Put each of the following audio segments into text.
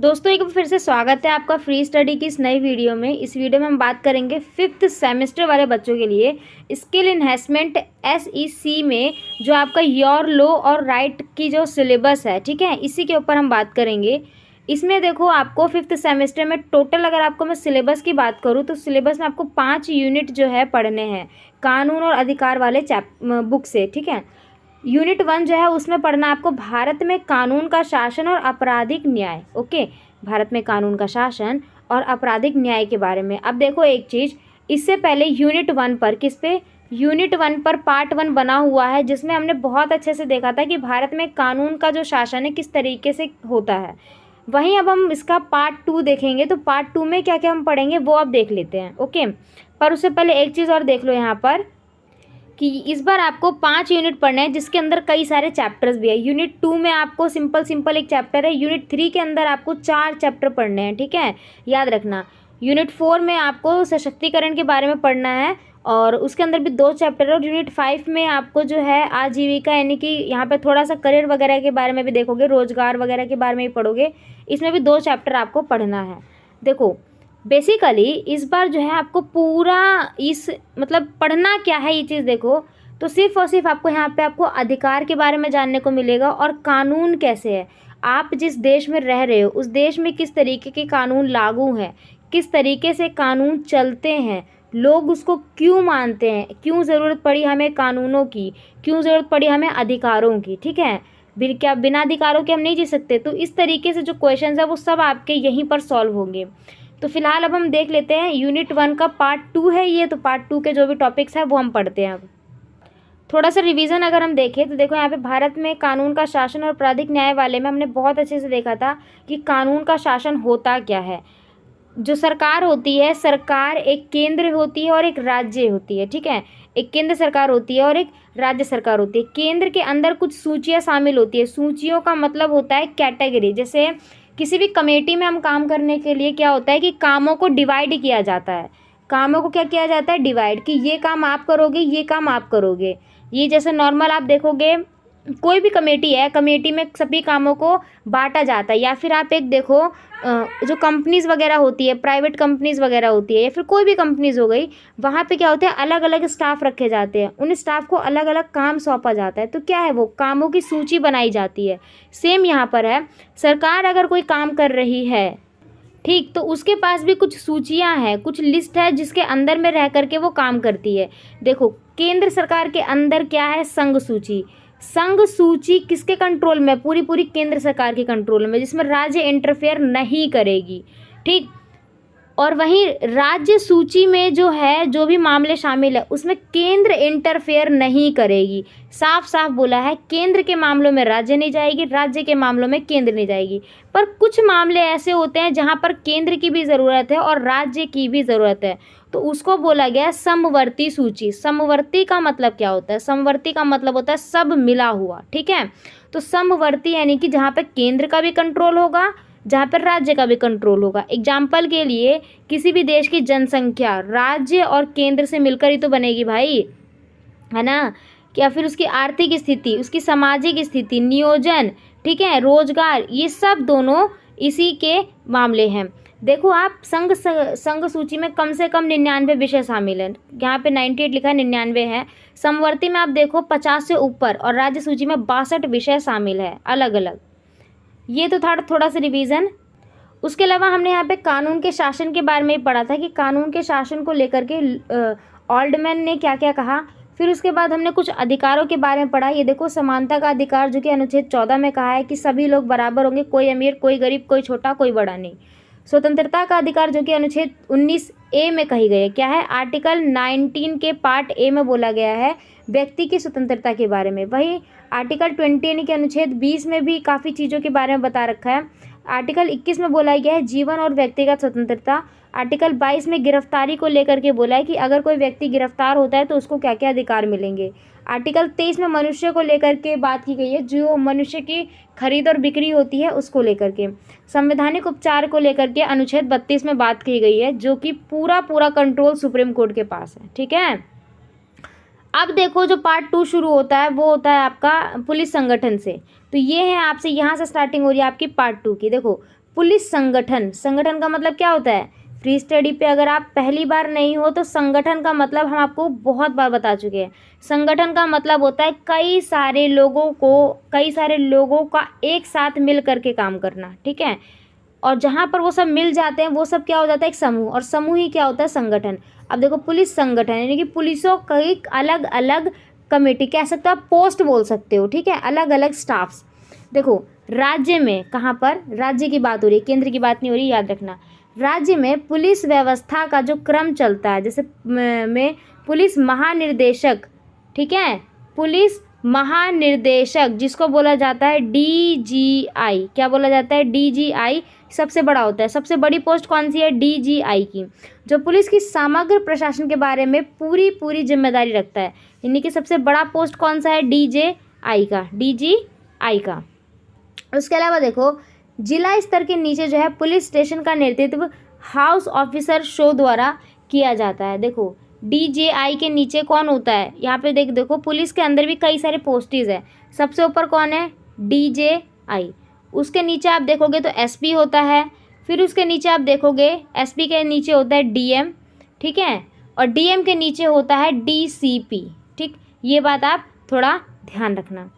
दोस्तों एक बार फिर से स्वागत है आपका फ्री स्टडी की इस नई वीडियो में। इस वीडियो में हम बात करेंगे 5th सेमेस्टर वाले बच्चों के लिए स्किल इन्हेंसमेंट SEC में जो आपका योर लो और राइट की जो सिलेबस है, ठीक है, इसी के ऊपर हम बात करेंगे। इसमें देखो आपको 5th सेमेस्टर में टोटल अगर आपको मैं सिलेबस की बात करूँ तो सिलेबस में आपको 5 यूनिट जो है पढ़ने हैं कानून और अधिकार वाले बुक से, ठीक है। यूनिट 1 जो है उसमें पढ़ना आपको भारत में कानून का शासन और आपराधिक न्याय। ओके, भारत में कानून का शासन और आपराधिक न्याय के बारे में। अब देखो एक चीज़, इससे पहले यूनिट 1 पर किस पे, यूनिट 1 पर पार्ट 1 बना हुआ है जिसमें हमने बहुत अच्छे से देखा था कि भारत में कानून का जो शासन है किस तरीके से होता है। वहीं अब हम इसका पार्ट 2 देखेंगे तो पार्ट 2 में क्या क्या हम पढ़ेंगे वो अब देख लेते हैं। ओके, पर उससे पहले एक चीज़ और देख लो यहाँ पर कि इस बार आपको 5 यूनिट पढ़ने हैं जिसके अंदर कई सारे चैप्टर्स भी है। यूनिट 2 में आपको सिंपल एक चैप्टर है। यूनिट 3 के अंदर आपको 4 चैप्टर पढ़ने हैं, ठीक है, याद रखना। यूनिट 4 में आपको सशक्तिकरण के बारे में पढ़ना है और उसके अंदर भी 2 चैप्टर है। और यूनिट 5 में आपको जो है आजीविका यानी कि यहाँ पे थोड़ा सा करियर वगैरह के बारे में भी देखोगे, रोजगार वगैरह के बारे में भी पढ़ोगे। इसमें भी 2 चैप्टर आपको पढ़ना है। देखो बेसिकली इस बार जो है आपको पूरा इस मतलब पढ़ना क्या है ये चीज़ देखो तो सिर्फ और सिर्फ आपको यहाँ पे आपको अधिकार के बारे में जानने को मिलेगा और कानून कैसे है, आप जिस देश में रह रहे हो उस देश में किस तरीके के कानून लागू हैं, किस तरीके से कानून चलते हैं, लोग उसको क्यों मानते हैं, क्यों ज़रूरत पड़ी हमें कानूनों की, क्यों ज़रूरत पड़ी हमें अधिकारों की, ठीक है। क्या बिना अधिकारों के हम नहीं जी सकते। तो इस तरीके से जो क्वेश्चंस है वो सब आपके यहीं पर सॉल्व होंगे। तो फिलहाल अब हम देख लेते हैं यूनिट 1 का पार्ट 2 है ये, तो पार्ट 2 के जो भी टॉपिक्स हैं वो हम पढ़ते हैं। अब थोड़ा सा रिवीजन अगर हम देखें तो देखो यहाँ पे भारत में कानून का शासन और आपराधिक न्याय वाले में हमने बहुत अच्छे से देखा था कि कानून का शासन होता क्या है। जो सरकार होती है, सरकार एक केंद्र होती है और एक राज्य होती है, ठीक है। एक केंद्र सरकार होती है और एक राज्य सरकार होती है। केंद्र के अंदर कुछ सूचियाँ शामिल होती है। सूचियों का मतलब होता है कैटेगरी। जैसे किसी भी कमेटी में हम काम करने के लिए क्या होता है कि कामों को डिवाइड किया जाता है। कामों को क्या किया जाता है, डिवाइड, कि ये काम आप करोगे, ये काम आप करोगे। ये जैसे नॉर्मल आप देखोगे कोई भी कमेटी है, कमेटी में सभी कामों को बांटा जाता है। या फिर आप एक देखो जो कंपनीज़ वगैरह होती है, प्राइवेट कंपनीज़ वगैरह होती है या फिर कोई भी कंपनीज़ हो गई, वहाँ पे क्या होता है अलग अलग स्टाफ रखे जाते हैं। उन स्टाफ को अलग अलग काम सौंपा जाता है। तो क्या है, वो कामों की सूची बनाई जाती है। सेम यहाँ पर है, सरकार अगर कोई काम कर रही है, ठीक, तो उसके पास भी कुछ सूचियां हैं, कुछ लिस्ट है जिसके अंदर में रह करके वो काम करती है। देखो केंद्र सरकार के अंदर क्या है, संघ सूची। संघ सूची किसके कंट्रोल में, पूरी पूरी केंद्र सरकार के कंट्रोल में, जिसमें राज्य इंटरफेयर नहीं करेगी, ठीक। और वहीं राज्य सूची में जो है जो भी मामले शामिल है उसमें केंद्र इंटरफेयर नहीं करेगी। साफ साफ बोला है, केंद्र के मामलों में राज्य नहीं जाएगी, राज्य के मामलों में केंद्र नहीं जाएगी। पर कुछ मामले ऐसे होते हैं जहां पर केंद्र की भी ज़रूरत है और राज्य की भी ज़रूरत है, तो उसको बोला गया है समवर्ती सूची। समवर्ती का मतलब क्या होता है, समवर्ती का मतलब होता है सब मिला हुआ, ठीक है। तो समवर्ती यानी कि जहाँ पर केंद्र का भी कंट्रोल होगा, जहाँ पर राज्य का भी कंट्रोल होगा। एग्जाम्पल के लिए किसी भी देश की जनसंख्या राज्य और केंद्र से मिलकर ही तो बनेगी भाई, है ना। या फिर उसकी आर्थिक स्थिति, उसकी सामाजिक स्थिति, नियोजन, ठीक है, रोजगार, ये सब दोनों इसी के मामले हैं। देखो आप संघ सूची में कम से कम 99 विषय शामिल हैं। यहाँ पे 98 लिखा है, 99 है। समवर्ती में आप देखो 50 से ऊपर और राज्य सूची में 62 विषय शामिल है अलग अलग। ये तो था थोड़ा सा रिवीजन। उसके अलावा हमने यहाँ पे कानून के शासन के बारे में पढ़ा था कि कानून के शासन को लेकर के ऑल्डमैन ने क्या क्या कहा। फिर उसके बाद हमने कुछ अधिकारों के बारे में पढ़ा। ये देखो समानता का अधिकार जो कि अनुच्छेद 14 में कहा है कि सभी लोग बराबर होंगे, कोई अमीर, कोई गरीब, कोई छोटा, कोई बड़ा नहीं। स्वतंत्रता का अधिकार जो कि अनुच्छेद 19A में कही गई है, क्या है, आर्टिकल 19 के पार्ट A में बोला गया है व्यक्ति की स्वतंत्रता के बारे में। वही आर्टिकल 20 यानी कि अनुच्छेद 20 में भी काफ़ी चीज़ों के बारे में बता रखा है। आर्टिकल 21 में बोला गया है जीवन और व्यक्तिगत स्वतंत्रता। आर्टिकल 22 में गिरफ्तारी को लेकर के बोला है कि अगर कोई व्यक्ति गिरफ्तार होता है तो उसको क्या क्या अधिकार मिलेंगे। आर्टिकल 23 में मनुष्य को लेकर के बात की गई है, जो मनुष्य की खरीद और बिक्री होती है उसको लेकर के। संवैधानिक उपचार को लेकर के अनुच्छेद 32 में बात की गई है, जो कि पूरा कंट्रोल सुप्रीम कोर्ट के पास है, ठीक है। अब देखो जो पार्ट 2 शुरू होता है वो होता है आपका पुलिस संगठन से। तो ये है आपसे यहाँ से स्टार्टिंग हो रही है आपकी पार्ट 2 की। देखो पुलिस संगठन, संगठन का मतलब क्या होता है? फ्री स्टडी पे अगर आप पहली बार नहीं हो तो संगठन का मतलब हम आपको बहुत बार बता चुके हैं। संगठन का मतलब होता है कई सारे लोगों का एक साथ मिल करके काम करना, ठीक है। और जहाँ पर वो सब मिल जाते हैं वो सब क्या हो जाता है? एक समूह, और समूह ही क्या होता है? संगठन। अब देखो पुलिस संगठन यानी कि पुलिसों कई अलग अलग कमेटी कह सकते हो, आप पोस्ट बोल सकते हो, ठीक है, अलग अलग स्टाफ्स। देखो राज्य में, कहाँ पर? राज्य की बात हो रही है, केंद्र की बात नहीं हो रही, याद रखना। राज्य में पुलिस व्यवस्था का जो क्रम चलता है, जैसे में पुलिस महानिर्देशक, ठीक है, पुलिस महानिर्देशक जिसको बोला जाता है DGI, क्या बोला जाता है? DGI सबसे बड़ा होता है। सबसे बड़ी पोस्ट कौन सी है? DGI की, जो पुलिस की समग्र प्रशासन के बारे में पूरी जिम्मेदारी रखता है। यानी कि सबसे बड़ा पोस्ट कौन सा है? DGI का। उसके अलावा देखो जिला स्तर के नीचे जो है पुलिस स्टेशन का नेतृत्व हाउस ऑफिसर शो द्वारा किया जाता है। देखो DJI के नीचे कौन होता है? यहाँ पे देखो पुलिस के अंदर भी कई सारे पोस्टेज है। सबसे ऊपर कौन है? DJI। उसके नीचे आप देखोगे तो SP होता है। फिर उसके नीचे आप देखोगे SP के नीचे होता है DM, ठीक है, और DM के नीचे होता है DCP, ठीक। ये बात आप थोड़ा ध्यान रखना।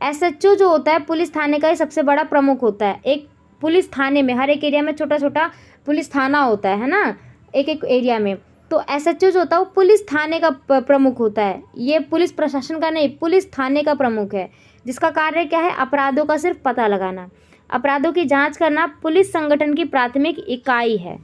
SHO जो होता है पुलिस थाने का ही सबसे बड़ा प्रमुख होता है। एक पुलिस थाने में, हर एक एरिया में छोटा छोटा पुलिस थाना होता है ना, एक एक एरिया में। तो SHO जो होता है वो पुलिस थाने का प्रमुख होता है। ये पुलिस प्रशासन का नहीं, पुलिस थाने का प्रमुख है, जिसका कार्य क्या है? अपराधों का सिर्फ पता लगाना, अपराधों की जांच करना पुलिस संगठन की प्राथमिक इकाई है।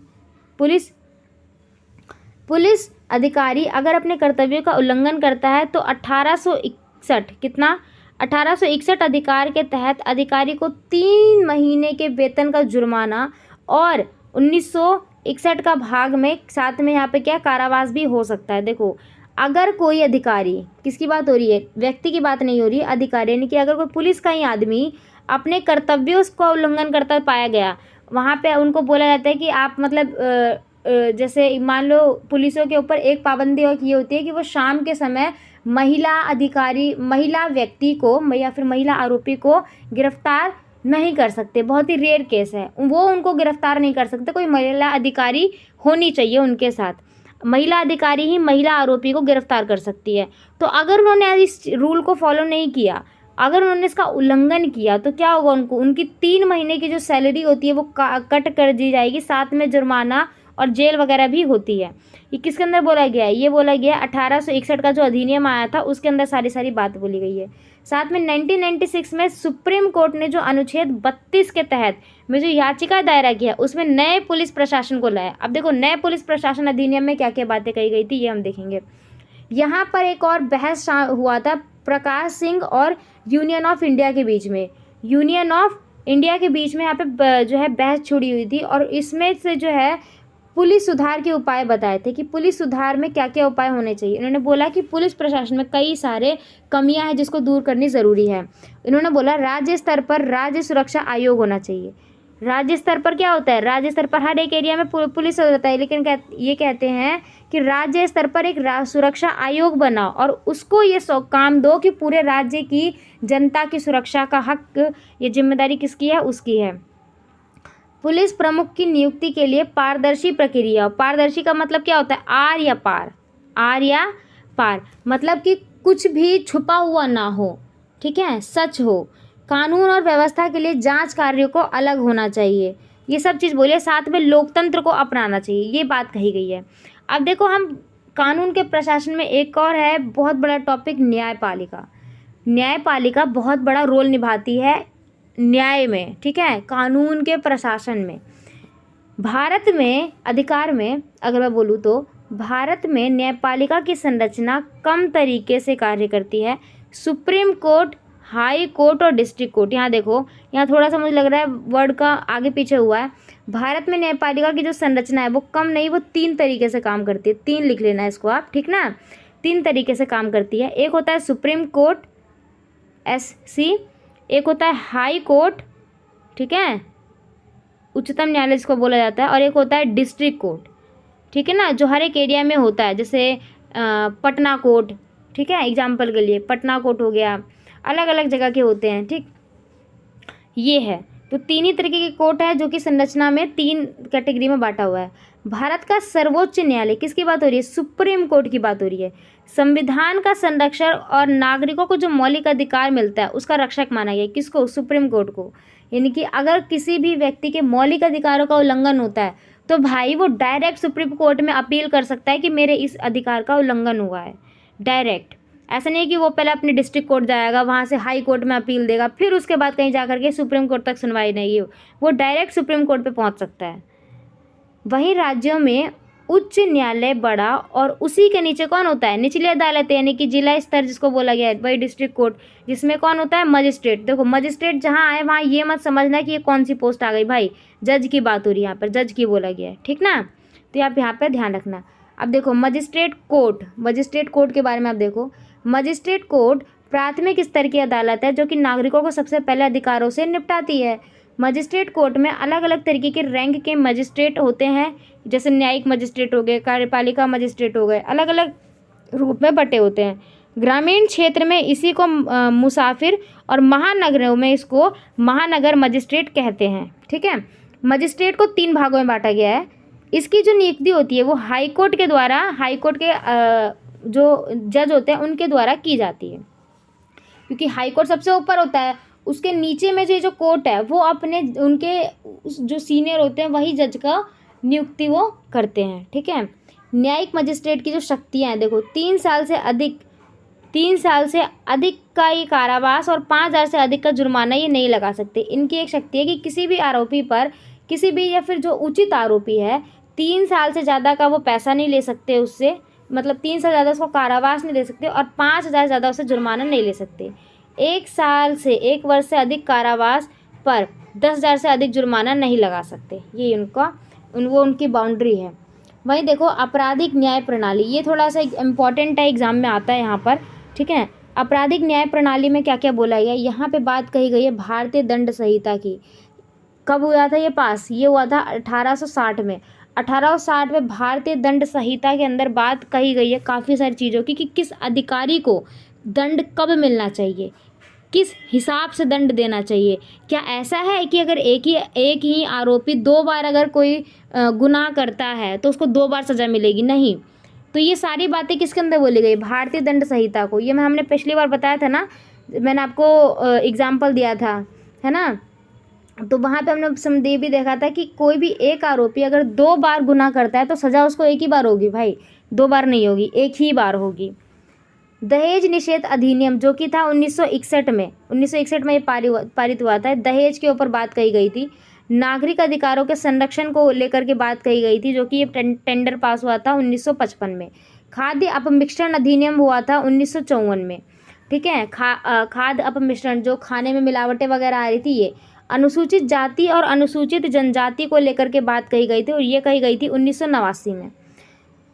पुलिस अधिकारी अगर अपने कर्तव्यों का उल्लंघन करता है तो 1861 कितना? 1861 अधिकार के तहत अधिकारी को 3 महीने के वेतन का जुर्माना और 1961 का भाग में साथ में यहाँ पे क्या? कारावास भी हो सकता है। देखो अगर कोई अधिकारी, किसकी बात हो रही है? व्यक्ति की बात नहीं हो रही है, अधिकारी, यानी कि अगर कोई पुलिस का ही आदमी अपने कर्तव्यों का उल्लंघन करता पाया गया, वहाँ पे उनको बोला जाता है कि आप मतलब जैसे मान लो पुलिसों के ऊपर एक पाबंदी और ये होती है कि वो शाम के समय महिला व्यक्ति को या फिर महिला आरोपी को गिरफ्तार नहीं कर सकते। बहुत ही रेयर केस है, वो उनको गिरफ्तार नहीं कर सकते। कोई महिला अधिकारी होनी चाहिए उनके साथ, महिला अधिकारी ही महिला आरोपी को गिरफ्तार कर सकती है। तो अगर उन्होंने इस रूल को फॉलो नहीं किया, अगर उन्होंने इसका उल्लंघन किया तो क्या होगा? उनकी 3 महीने की जो सैलरी होती है वो कट कर दी जाएगी, साथ में जुर्माना और जेल वगैरह भी होती है। ये किसके अंदर बोला गया है? ये बोला गया 1861 का जो अधिनियम आया था उसके अंदर सारी बात बोली गई है। साथ में 1996 में सुप्रीम कोर्ट ने जो अनुच्छेद 32 के तहत में जो याचिका दायरा किया उसमें नए पुलिस प्रशासन को लाया। अब देखो नए पुलिस प्रशासन अधिनियम में क्या क्या बातें कही गई थी ये हम देखेंगे। यहाँ पर एक और बहस हुआ था प्रकाश सिंह और यूनियन ऑफ इंडिया के बीच में। यूनियन ऑफ इंडिया के बीच में यहाँ पे जो है बहस छुड़ी हुई थी, और इसमें से जो है पुलिस सुधार के उपाय बताए थे कि पुलिस सुधार में क्या क्या उपाय होने चाहिए। इन्होंने बोला कि पुलिस प्रशासन में कई सारे कमियां हैं जिसको दूर करनी ज़रूरी है। इन्होंने बोला राज्य स्तर पर राज्य सुरक्षा आयोग होना चाहिए। राज्य स्तर पर क्या होता है? राज्य स्तर पर हर एक एरिया में पुलिस होता है, लेकिन ये कहते हैं कि राज्य स्तर पर एक सुरक्षा आयोग बनाओ और उसको ये काम दो कि पूरे राज्य की जनता की सुरक्षा का हक, ये जिम्मेदारी किसकी है? उसकी है। पुलिस प्रमुख की नियुक्ति के लिए पारदर्शी प्रक्रिया। पारदर्शी का मतलब क्या होता है? आर या पार, मतलब कि कुछ भी छुपा हुआ ना हो, ठीक है, सच हो। कानून और व्यवस्था के लिए जांच कार्यों को अलग होना चाहिए, ये सब चीज़ बोलिए। साथ में लोकतंत्र को अपनाना चाहिए, ये बात कही गई है। अब देखो हम कानून के प्रशासन में एक और है बहुत बड़ा टॉपिक, न्यायपालिका। न्यायपालिका बहुत बड़ा रोल निभाती है न्याय में, ठीक है, कानून के प्रशासन में। भारत में अधिकार में अगर मैं बोलूँ तो भारत में न्यायपालिका की संरचना कम तरीके से कार्य करती है। सुप्रीम कोर्ट, हाई कोर्ट और डिस्ट्रिक्ट कोर्ट। यहाँ देखो, यहाँ थोड़ा सा मुझे लग रहा है वर्ड का आगे पीछे हुआ है। भारत में न्यायपालिका की जो संरचना है वो कम नहीं, वो 3 तरीके से काम करती है। 3 लिख लेना है इसको आप, ठीक ना। 3 तरीके से काम करती है। एक होता है सुप्रीम कोर्ट SC, एक होता है हाई कोर्ट, ठीक है, उच्चतम न्यायालय जिसको बोला जाता है, और एक होता है डिस्ट्रिक्ट कोर्ट, ठीक है ना, जो हर एक एरिया में होता है। जैसे पटना कोर्ट, ठीक है, एग्जाम्पल के लिए पटना कोर्ट हो गया, अलग अलग जगह के होते हैं, ठीक। ये है तो 3 ही तरीके के कोर्ट है जो कि संरचना में 3 कैटेगरी में बांटा हुआ है। भारत का सर्वोच्च न्यायालय, किसकी बात हो रही है? सुप्रीम कोर्ट की बात हो रही है। संविधान का संरक्षण और नागरिकों को जो मौलिक अधिकार मिलता है उसका रक्षक माना गया। किसको? सुप्रीम कोर्ट को। यानी कि अगर किसी भी व्यक्ति के मौलिक अधिकारों का उल्लंघन होता है तो भाई वो डायरेक्ट सुप्रीम कोर्ट में अपील कर सकता है कि मेरे इस अधिकार का उल्लंघन हुआ है। डायरेक्ट, ऐसा नहीं है कि वो पहले अपने डिस्ट्रिक्ट कोर्ट जाएगा, वहाँ से हाई कोर्ट में अपील देगा, फिर उसके बाद कहीं जा करके सुप्रीम कोर्ट तक सुनवाई नहीं हो, वो डायरेक्ट सुप्रीम कोर्ट पे पहुँच सकता है। वहीं राज्यों में उच्च न्यायालय बड़ा और उसी के नीचे कौन होता है? निचली अदालत, यानी कि जिला स्तर जिसको बोला गया है, वही डिस्ट्रिक्ट कोर्ट, जिसमें कौन होता है? मजिस्ट्रेट। देखो मजिस्ट्रेट जहाँ आए वहाँ ये मत समझना कि ये कौन सी पोस्ट आ गई भाई, जज की बात हो रही है यहाँ पर, जज की बोला गया है, ठीक ना। तो आप यहाँ पर ध्यान रखना। अब देखो मजिस्ट्रेट कोर्ट के बारे में आप देखो। मजिस्ट्रेट कोर्ट प्राथमिक स्तर की अदालत है जो कि नागरिकों को सबसे पहले अधिकारों से निपटाती है। मजिस्ट्रेट कोर्ट में अलग अलग तरीके के रैंक के मजिस्ट्रेट होते हैं, जैसे न्यायिक मजिस्ट्रेट हो गए, कार्यपालिका मजिस्ट्रेट हो गए, अलग अलग रूप में बटे होते हैं। ग्रामीण क्षेत्र में इसी को मुसाफिर और महानगरों में इसको महानगर मजिस्ट्रेट कहते हैं, ठीक है। मजिस्ट्रेट को 3 भागों में बांटा गया है। इसकी जो नियुक्ति होती है वो हाई कोर्ट के द्वारा, हाई कोर्ट के जो जज होते हैं उनके द्वारा की जाती है, क्योंकि हाई कोर्ट सबसे ऊपर होता है। उसके नीचे में जो कोर्ट है वो अपने उनके जो सीनियर होते हैं वही जज का नियुक्ति वो करते हैं, ठीक है। न्यायिक मजिस्ट्रेट की जो शक्तियाँ हैं देखो, 3 साल से अधिक का ये कारावास और 5,000 से अधिक का जुर्माना ये नहीं लगा सकते। इनकी एक शक्ति है कि किसी भी आरोपी पर, किसी भी या फिर जो उचित आरोपी है, 3 साल से ज़्यादा का वो पैसा नहीं ले सकते उससे, मतलब 3 साल ज़्यादा उसको कारावास नहीं दे सकते और 5,000 से ज़्यादा उससे जुर्माना नहीं ले सकते। 1 साल से 1 वर्ष से अधिक कारावास पर 10,000 से अधिक जुर्माना नहीं लगा सकते। ये उनकी बाउंड्री है। वहीं देखो आपराधिक न्याय प्रणाली, ये थोड़ा सा इम्पॉर्टेंट है, एग्जाम में आता है यहाँ पर, ठीक है। आपराधिक न्याय प्रणाली में क्या क्या बोला गया, यहाँ पे बात कही गई है भारतीय दंड संहिता की। कब हुआ था ये पास? ये हुआ था 1860 में। 1860 में भारतीय दंड संहिता के अंदर बात कही गई है काफ़ी सारी चीज़ों की, कि किस अधिकारी को दंड कब मिलना चाहिए, किस हिसाब से दंड देना चाहिए। क्या ऐसा है कि अगर एक ही आरोपी 2 बार अगर कोई गुनाह करता है तो उसको 2 बार सज़ा मिलेगी? नहीं। तो ये सारी बातें किसके अंदर बोली गई? भारतीय दंड संहिता को। ये हमने पिछली बार बताया था ना, मैंने आपको एग्जाम्पल दिया था, है ना। तो वहाँ पे हमने समझे भी देखा था कि कोई भी एक आरोपी अगर 2 बार गुनाह करता है तो सज़ा उसको एक ही बार होगी भाई, 2 बार नहीं होगी, एक ही बार होगी। दहेज निषेध अधिनियम जो कि था 1961 में ये पारित हुआ था। दहेज के ऊपर बात कही गई थी। नागरिक अधिकारों के संरक्षण को लेकर के बात कही गई थी, जो कि ये टेंडर पास हुआ था 1955 में। खाद्य अपमिश्रण अधिनियम हुआ था 1954 में, ठीक है। खाद्य अपमिश्रण, जो खाने में मिलावटें वगैरह आ रही थी, ये अनुसूचित जाति और अनुसूचित जनजाति को लेकर के बात कही गई थी, और ये कही गई थी 1989 में।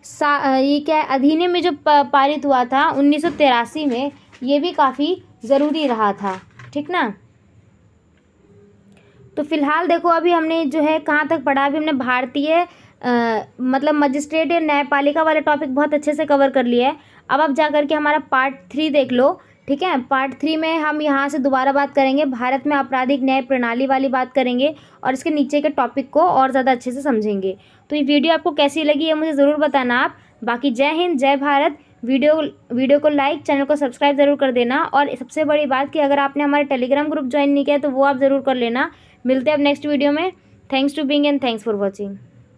ये क्या है, अधिनियम में जो पारित हुआ था 1983 में, ये भी काफ़ी ज़रूरी रहा था, ठीक ना। तो फिलहाल देखो अभी हमने जो है कहाँ तक पढ़ा, अभी हमने भारतीय मतलब मजिस्ट्रेट या न्यायपालिका वाले टॉपिक बहुत अच्छे से कवर कर लिया है। अब आप जा कर के हमारा पार्ट 3 देख लो, ठीक है। पार्ट 3 में हम यहाँ से दोबारा बात करेंगे, भारत में आपराधिक न्याय प्रणाली वाली बात करेंगे और इसके नीचे के टॉपिक को और ज़्यादा अच्छे से समझेंगे। तो ये वीडियो आपको कैसी लगी है मुझे ज़रूर बताना आप। बाकी जय हिंद, जय भारत। वीडियो को लाइक, चैनल को सब्सक्राइब ज़रूर कर देना। और सबसे बड़ी बात कि अगर आपने हमारे टेलीग्राम ग्रुप ज्वाइन नहीं किया तो वो आप ज़रूर कर लेना। मिलते हैं अब नेक्स्ट वीडियो में। Thanks to being and thanks for watching.